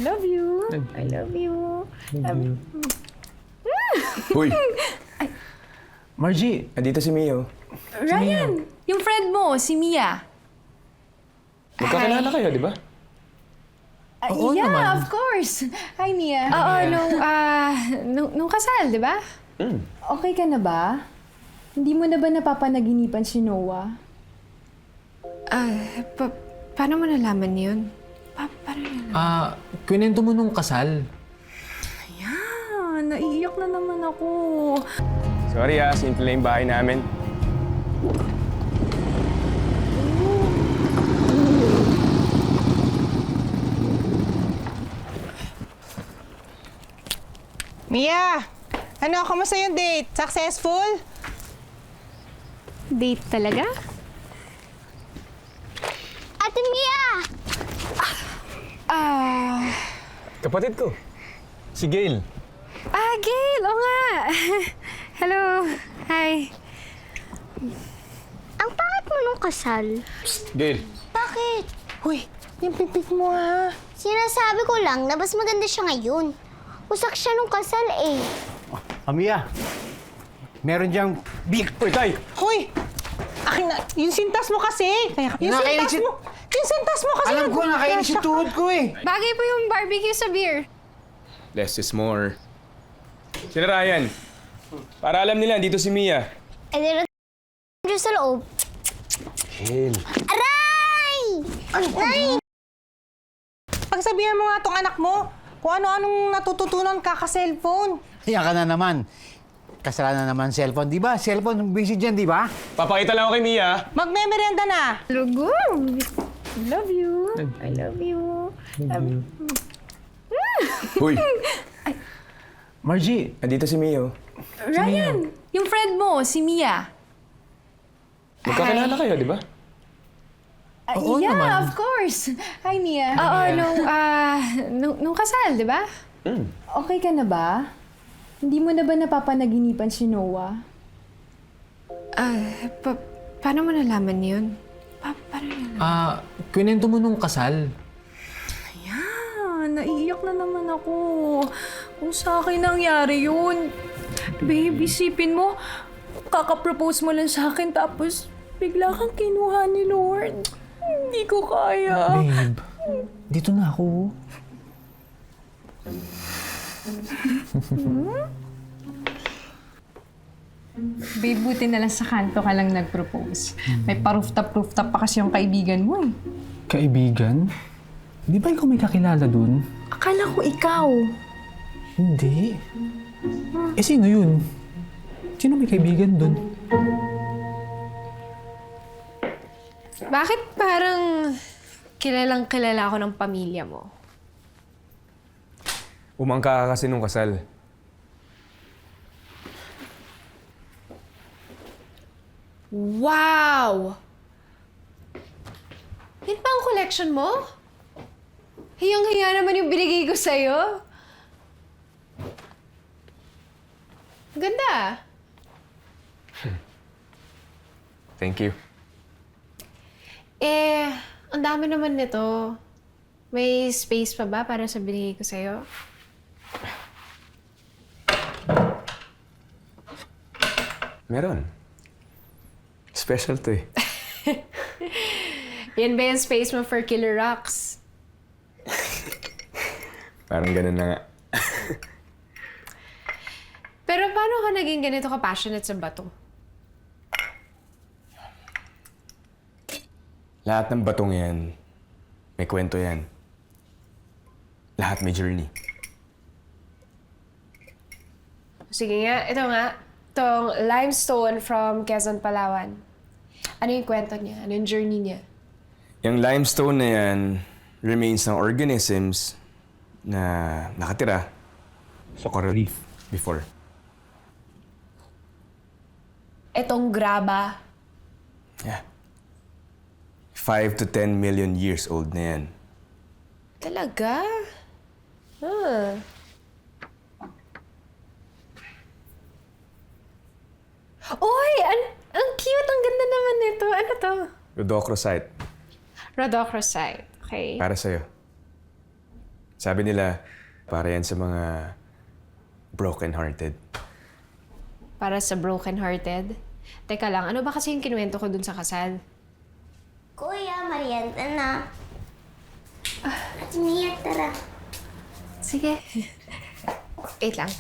love you. I love you. Uy! Margie! Andito si Mio. Ryan, yung friend mo, si Mia. Magkakilala kayo, di ba? Oo yeah, naman. of course. Hi, Mia. Oo, nung kasal, di ba? Okay ka na ba? Hindi mo na ba napapanaginipan si Noah? Paano mo nalaman yun? Paano nalaman? Kwento mo nung kasal. Naiiyak na naman ako. Sorry simple lang yung bahay namin. Mia! Ano, kamusta yung date? Successful? Date talaga? Ate Mia! Kapatid ko. Si Gail. Gail! Oo nga! Hello! Hi! Ang pangit mo nung kasal. Gail. Bakit? Uy, yung pipik mo ha. Sinasabi ko lang na mas maganda siya ngayon. Usak siya nung kasal eh. Amiya, meron diyang big... Uy, Tay! Hoy! Akin na, yung sintas mo kasi. Nakakainis Yung sintas mo kasi. Alam ko, nakainis yung tuhod ko eh. Bagay po yung barbecue sa beer. Less is more. Sina Ryan. Para alam nila, dito si Mia. Eh, di sa loob. Gail. Aray! Aray! Pagsabihan mo nga tong anak mo kung ano-anong natututunan kaka-cellphone. Yan ka na naman. Kasalanan naman cellphone, di ba? Cellphone, busy dyan, di ba? Papakita lang ako kay Mia. Magmemerenda na. Lugo! Love you. I love you. Uy! Margie! Andito si Mio. Ryan, yung friend mo, si Mia. Magkakilala kayo, di ba? Oo yeah, naman. of course. Hi, Mia. Oo, nung kasal, di ba? Okay ka na ba? Hindi mo na ba napapanaginipan si Noah? Paano mo nalaman yun? Paano nalaman? Kwento mo nung kasal. Naiiyak na naman ako. Kung sa akin nangyari yun. Babe, isipin mo, kaka-propose mo lang sa akin tapos bigla kang kinuha ni Lord. Hindi ko kaya. Babe, dito na ako. Babe, buti na lang sa kanto ka lang nag-propose. May pa-rooftop pa kasi yung kaibigan mo eh. Kaibigan? Di ba ikaw may kakilala dun? Akala ko ikaw. Hindi. Eh, sino yun? Sino may kaibigan dun? Bakit parang kilalang kilala ako ng pamilya mo? Umangka ka kasi nung kasal. Wow! Yan pa ang collection mo? Hiyang-hiya naman yung binigay ko sa'yo. Ganda. Thank you. Ang dami naman nito. May space pa ba para sa binigay ko sa'yo? Meron. Special to eh. Yan ba yung space mo for Killer Rocks? Parang ganun na nga. Pero paano ka naging ganito ka-passionate sa bato? Lahat ng batong yan, may kwento yan. Lahat may journey. Sige nga, ito nga. Itong limestone from Quezon, Palawan. Ano yung kwento niya? Ano yung journey niya? Yung limestone na yan, remains ng organisms na nakatira sa coral reef before. Itong graba. Yeah. 5 to 10 million years old na yan. Talaga? Huh. Uy! Ang cute! Ang ganda naman nito. Ano to? Rhodochrosite. Rhodochrosite. Okay. Para sa'yo. Sabi nila, para yan sa mga broken-hearted. Para sa broken-hearted. Teka lang, ano ba kasi yung kinuwento ko dun sa kasal? Kuya, Marianta na. At Mia, tara. Sige. Wait lang.